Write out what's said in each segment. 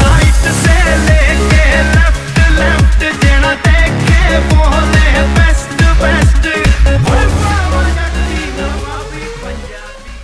Right से लेके left left जेना देखे बोले बेस्ट बेस्ट नवाबी पंजाबी।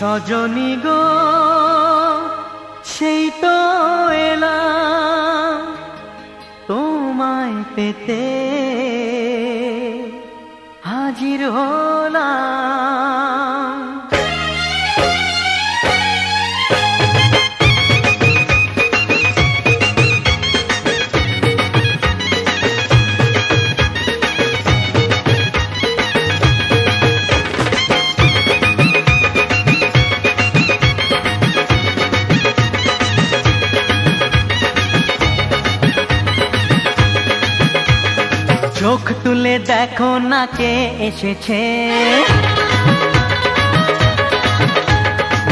সজনী গো সেই তো এলাম তোমায় পেতে হাজির হলাম। চোখ তুলে দেখো না কে এসেছে,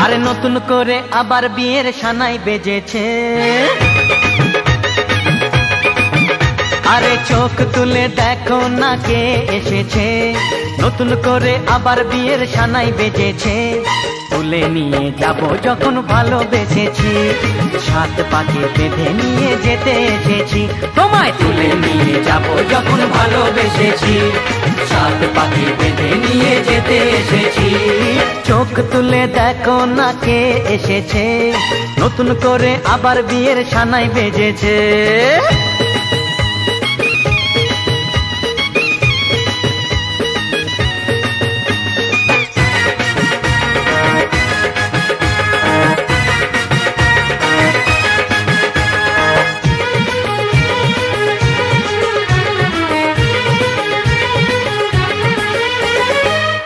আরে নতুন করে আবার বিয়ের সানাই বেজেছে। আরে চোখ তুলে দেখো না কে এসেছে, নতুন করে আবার বিয়ের সানাই বেজেছে। তুলে নিয়ে যাব যখন ভালোবেসেছি, সাত পাকে বেঁধে নিয়ে যেতে এসেছি। তোমায় তুলে নিয়ে যাব যখন ভালোবেসেছি, সাত পাকে বেঁধে নিয়ে যেতে এসেছি। চোখ তুলে দেখো না কে এসেছে, নতুন করে আবার বিয়ের সানাই বেজেছে।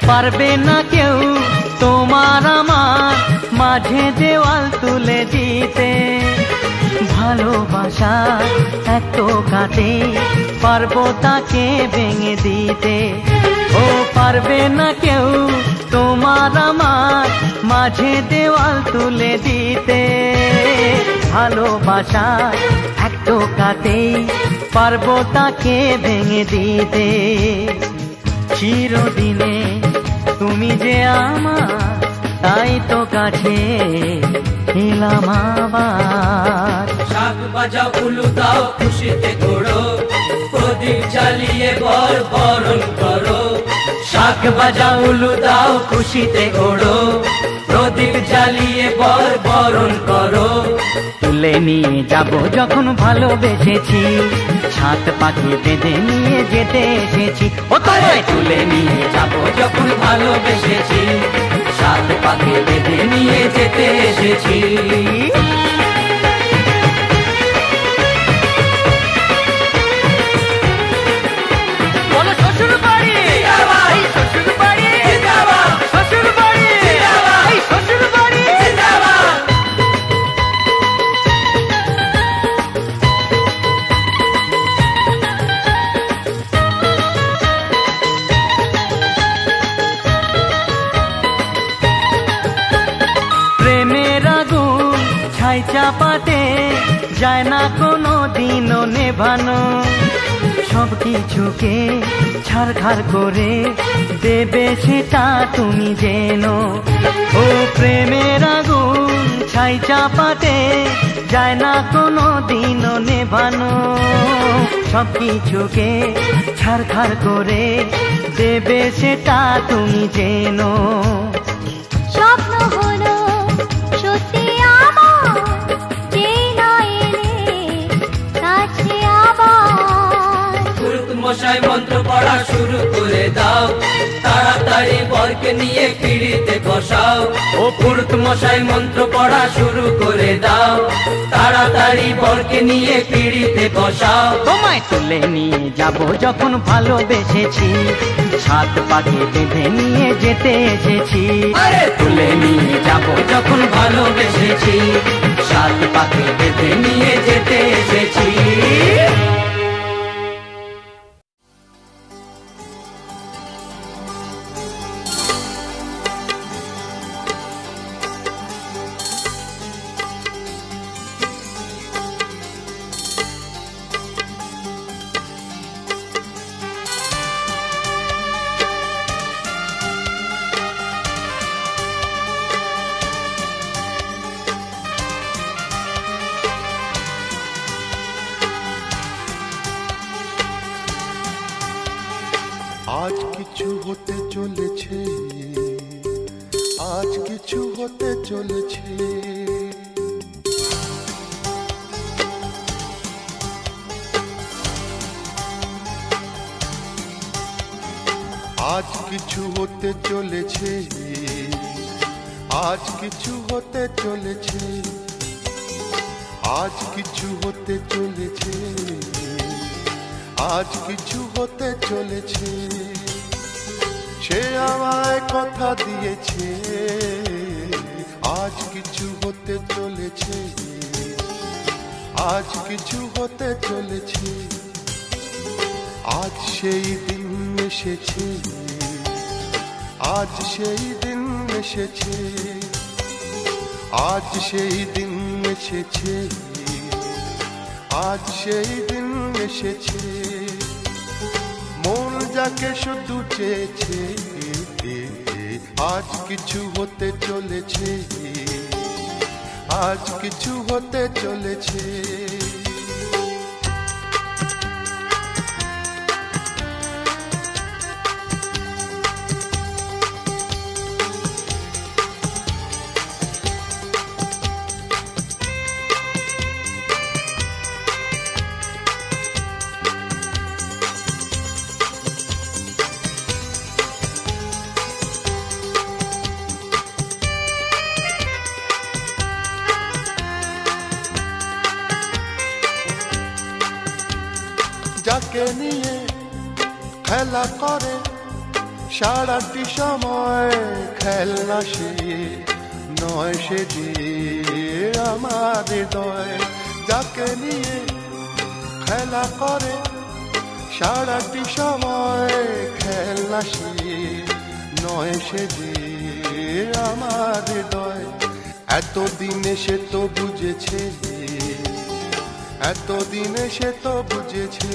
পারবে না কেউ তোমার আমার মাঝে দেওয়াল তুলে দিতে, ভালোবাসা এত কাটে পারবো তাকে ভেঙে দিতে। ও পারবে না কেউ তোমার আমার মাঝে দেওয়াল তুলে দিতে, ভালোবাসা এত কাটে পারবো তাকে ভেঙে দিতে। চিরদিনে তুমি যে আমার, তাই তো কাছে এলাম আবার। শাক বাজাও উলু দাও খুশিতে ঘোড়ো, প্রদীপ জ্বালিয়ে বর বরণ করো। শাক বাজাও উলু দাও খুশিতে ওড়ো, প্রদীপ জ্বালিয়ে বর বরণ করো। তুলে নিয়ে যাব যখন ভালোবেসেছি, সাত পাখি বেঁধে নিয়ে যেতে এসেছি। ও তোমায় তুলে নিয়ে যাব যখন ভালোবেসেছি, সাত পাখি বেঁধে নিয়ে যেতে এসেছি। চাপাতে যায় না কোনো দিনও নেভানো, সব কিছুকে ছাড়খাড় করে দেবে সেটা তুমি জেনো। ও প্রেমের আগুন ছাই চাপাতে যায় না কোনো দিনও নেভানো, সব কিছুকে ছাড়খাড় করে দেবে সেটা তুমি জেনো। স্বপ্ন হলো সত্যি মশাই মন্ত্র পড়া শুরু করে দাও, তাড়াতাড়ি বরকে নিয়ে পিড়িতে বসাও। ও পুরুত মশাই মন্ত্র পড়া শুরু করে দাও, তাড়াতাড়ি বরকে নিয়ে পিড়িতে বসাও। তোমায় তুলে নিয়ে যাব যখন ভালোবেসেছি, সাত পাকে বেঁধে নিয়ে যেতে এসেছি। আরে তুলে নিয়ে যাব যখন ভালোবেসেছি, সাত পাকে বেঁধে নিয়ে যেতে এসেছি। আজ কিছু হতে চলেছে, আজ কিছু হতে চলেছে। আজ কিছু হতে চলেছে, আজ কিছু হতে চলেছে, আজ কিছু হতে চলেছে, আজ কিছু হতে চলেছে। সে আমায় কথা দিয়েছে, আজ কিছু হতে চলেছে, আজ কিছু হতে চলেছে। আজ সেই দিন এসেছে, আজ সেই দিন এসেছে, আজ সেই দিন এসেছে, আজ সেই দিন এসেছে। মন যাকে শুধু চেয়েছে, আজ কিছু হতে চলেছে, আজ কিছু হতে চলেছে। যাকে নিয়ে খেলা করে সারাটি সময়, খেলনা সে নয়, সে যে আমার হৃদয়। যাকে নিয়ে খেলা করে সারাটি সময়, খেলনা সে নয়, সে যে আমার হৃদয়। এতদিনে সে তো বুঝেছে, এতদিনে সে তো বুঝেছে,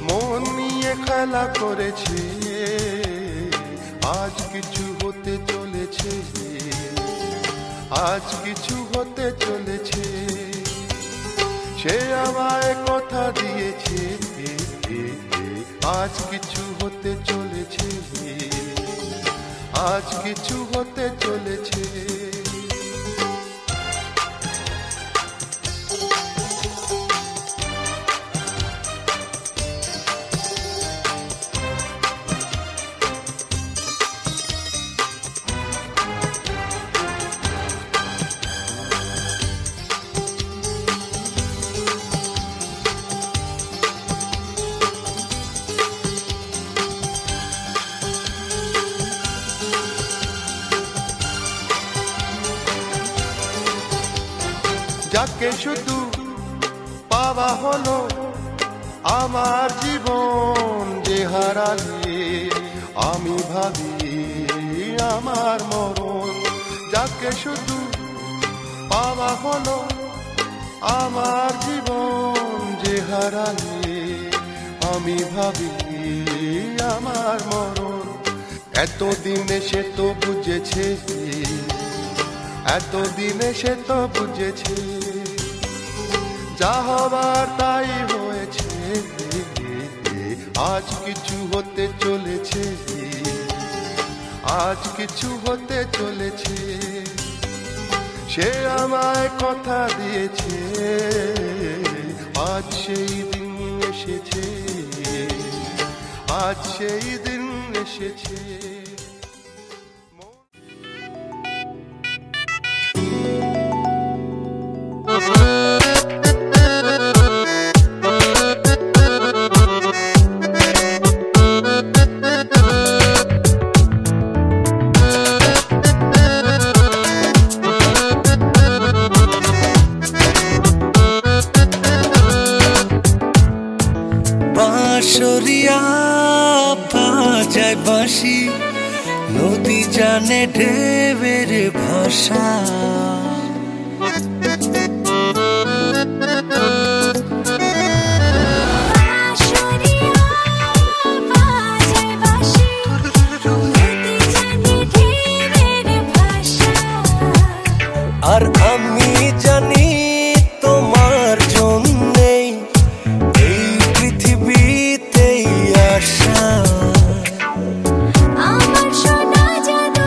মন নিয়ে খেলা করেছে, আজ কিছু হতে চলেছে, আজ কিছু হতে চলেছে। সে আমায় কথা দিয়েছে, আজ কিছু হতে চলেছে, আজ কিছু হতে চলেছে। যাকে শুধু পাওয়া হলো আমার জীবন, যে হারালে আমি ভাবি আমার মরণ। যাকে শুধু পাওয়া হলো আমার জীবন, যে হারালে আমি ভাবি আমার মরণ। এতদিনে সে তো বুঝেছে, এতদিনে সে তো বুঝেছে, যা হবার তাই হয়েছে, আজ কিছু হতে চলেছে, আজ কিছু হতে চলেছে। সে আমায় কথা দিয়েছে, আজ সেই দিন এসেছে, আজ সেই দিন এসেছে। বাঁশরিয়া বাজায় বাঁশি, নদী জানে ঢেউয়ের ভাষা। আর আমি জানি তোমার জন্যেই এই পৃথিবীতেই আসা। আমার সোনা জাদু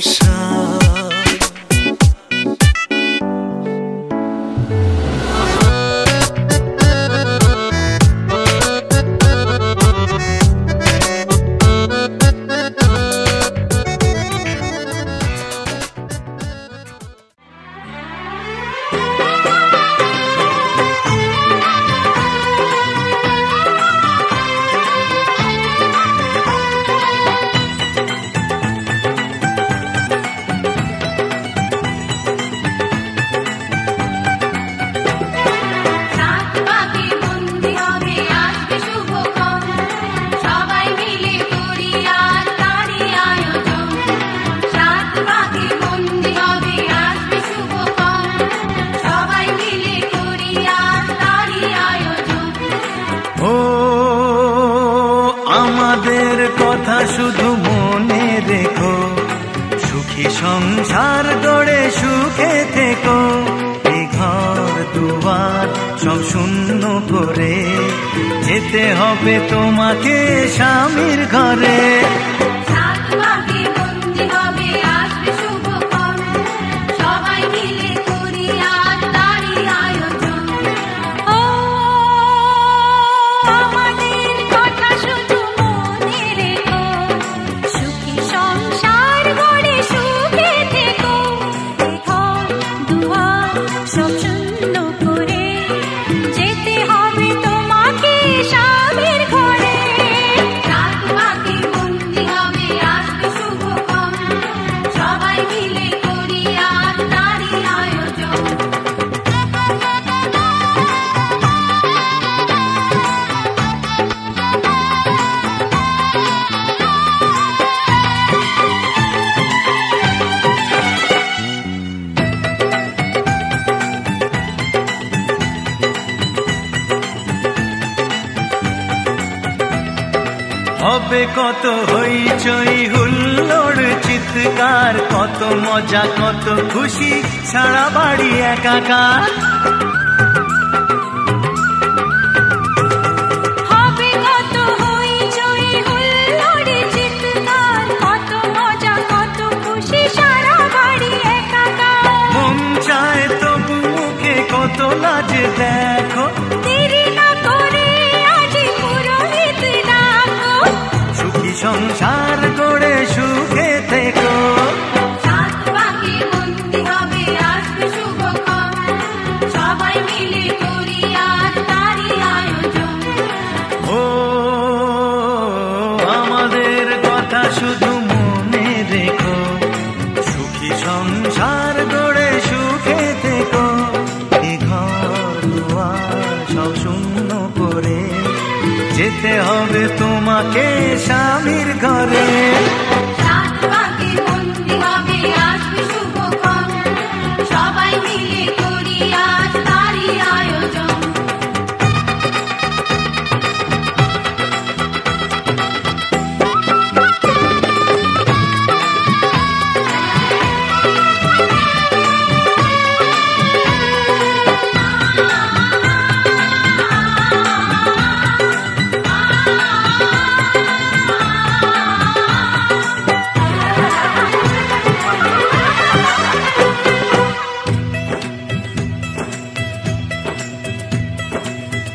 আশা। শুধু মনে রেখো, সুখী সংসার গড়ে সুখে থেকো। এই ঘর দুয়ার সব শূন্য করে যেতে হবে তোমাকে স্বামীর ঘরে। হবে কত হইচই হুল্লোড় চিৎকার, কত মজা কত খুশি, সারা বাড়ি একাকার। হবে কত হইচই হুল্লোড় চিৎকার, কত মজা কত খুশি, সারা বাড়ি একাকার। মন চায় তবু মুখে কত লাজে দেখো, দেরি না করে আজি পুরোহিত ডাকো। সুখী সংসার গড়ে সুখে থেকো। সাত পাকে বন্দি হবে আসবে শুভক্ষণ, সবাই মিলে করি আজ তারই আয়োজন। ও আমাদের কথা শুধু মনে রেখো, সুখী সংসার গড়ে সুখে থেকো। এ ঘর দুয়ার সব শূন্য করে যেতে হবে তোমাকে স্বামীর ঘরে। সাত পাকে বন্দি হবে আসবে শুভক্ষণ, সবাই মিলে করি আজ তারই আয়োজন।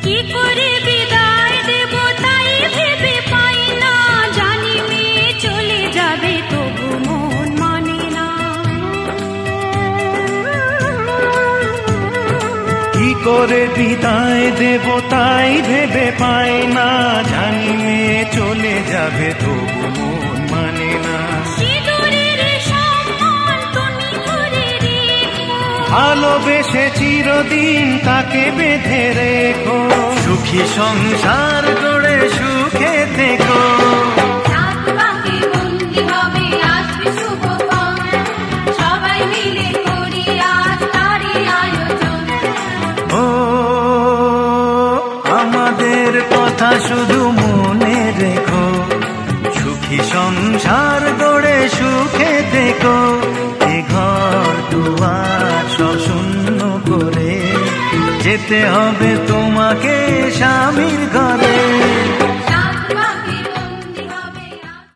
কি করে বিদায় দেব তাই ভেবে পাই না, জানি মেয়ে চলে যাবে তবু মন মানে না। কি করে বিদায় দেব তাই ভেবে পাই না, জানি মেয়ে চলে যাবে তবু মন মানে না। সিঁদুরের সম্মান তুমি ধরে রেখো, ভালোবেসে চিরদিন তাকে বেঁধে রেখো। সুখী সংসার গড়ে সুখে থেকো। সাত পাকে বন্দি হবে আসবে শুভক্ষণ, সবাই মিলে করি আজ তারই আয়োজন। ও আমাদের কথা শুধু মনে রেখো, সুখী সংসার গড়ে সুখে থেকো। এ ঘর দুয়ার সব শূন্য করে যেতে হবে তোমাকে স্বামীর ঘরে। সাত পাকে বন্দি হবে আজ।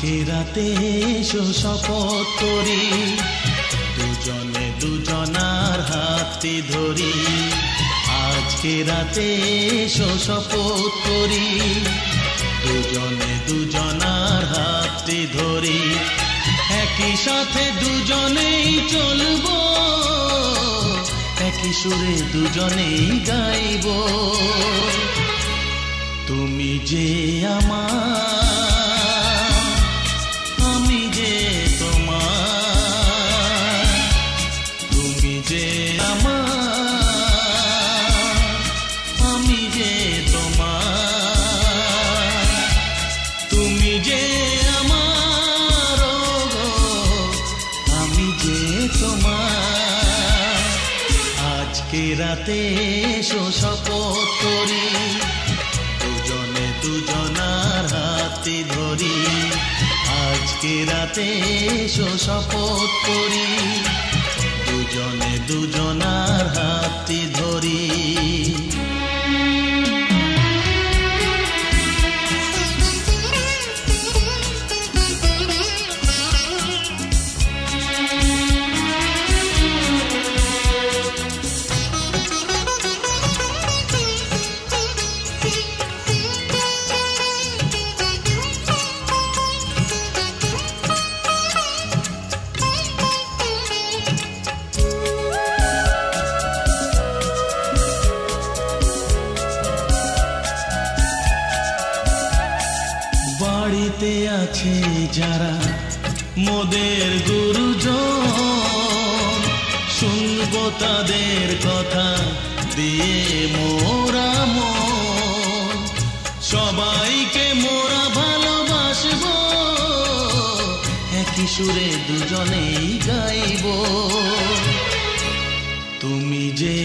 আজকে রাতে এসো শপথ করি, দুজনে দুজনার হাতে ধরি। আজকে রাতে এসো শপথ করি, দুজনে দুজনার হাতে ধরি। একই সাথে দুজনেই চলবো, একই সুরে দুজনেই গাইব। তুমি যে আমার, আমি যে তোমার। তুমি যে আমার, আমি যে তোমার। তুমি যে আমার, আমি যে তোমার। আজকে রাতে এসো শপথ করি, দুজনে দুজনার হাতে ধরি। আজকে রাতে এসো শপথ করি, দুজনে দুজনার হাতে ধরি। বাড়িতে আছে যারা মোদের গুরুজন, শুনবো তাদের কথা দিয়ে মোরা মন। সবাইকে মোরা ভালোবাসবো, একই সুরে দুজনেই গাইব। তুমি যে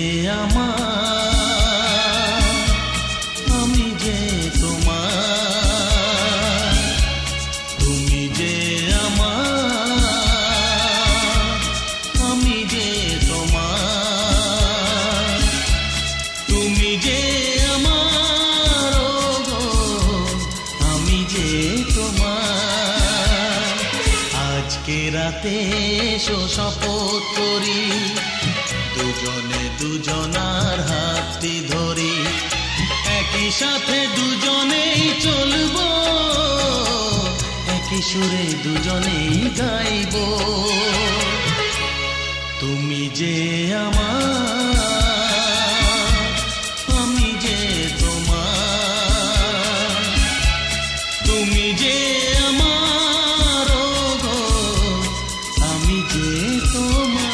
আমার, আমি যে তোমার। তুমি যে আমার, আমি যে তোমার। তুমি যে আমার, আমি যে তোমার। আজকে রাতে এসো শপথ করি, দুজনে দুজনার হাতে ধরি। একই সাথে দুজনেই চলবো, একই সুরে দুজনেই গাইব। তুমি যে আমার, আমি যে তোমার। তুমি যে আমার, আমি যে তোমার।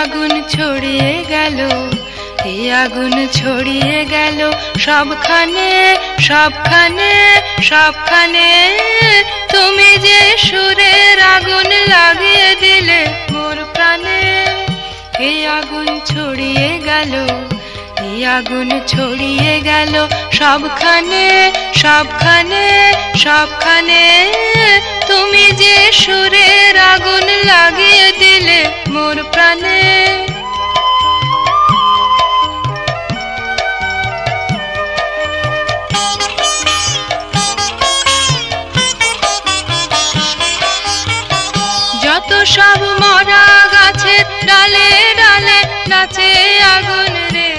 আগুন ছড়িয়ে গেল, এই আগুন ছড়িয়ে গেল সবখানে সবখানে সবখানে। তুমি যে সুরের আগুন লাগিয়ে দিলে মোর প্রাণে। এই আগুন ছড়িয়ে গেল, এই আগুন ছড়িয়ে গেল সবখানে সবখানে সবখানে। তুমি যে সুরের আগুন লাগিয়ে দিলে মোর প্রাণে। যত সব মরা গাছের ডালে ডালে নাচে আগুন রে,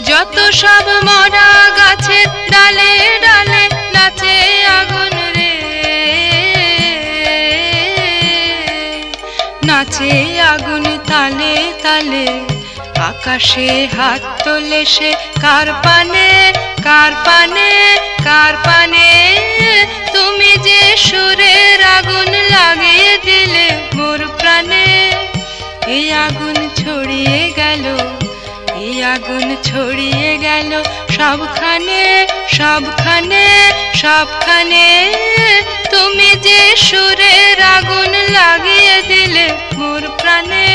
যত সব মরা গাছের ডালে ডালে নাচে আগুন রে, নাচে আগুন তালে তালে। আকাশে হাত তোলে সে কার পানে কার পানে কার পানে। তুমি যে সুরের আগুন লাগিয়ে দিলে মোর প্রাণে। এই আগুন ছড়িয়ে গেল, এই আগুন ছড়িয়ে গেল সবখানে সবখানে সবখানে। তুমি যে সুরের আগুন লাগিয়ে দিলে মোর প্রাণে।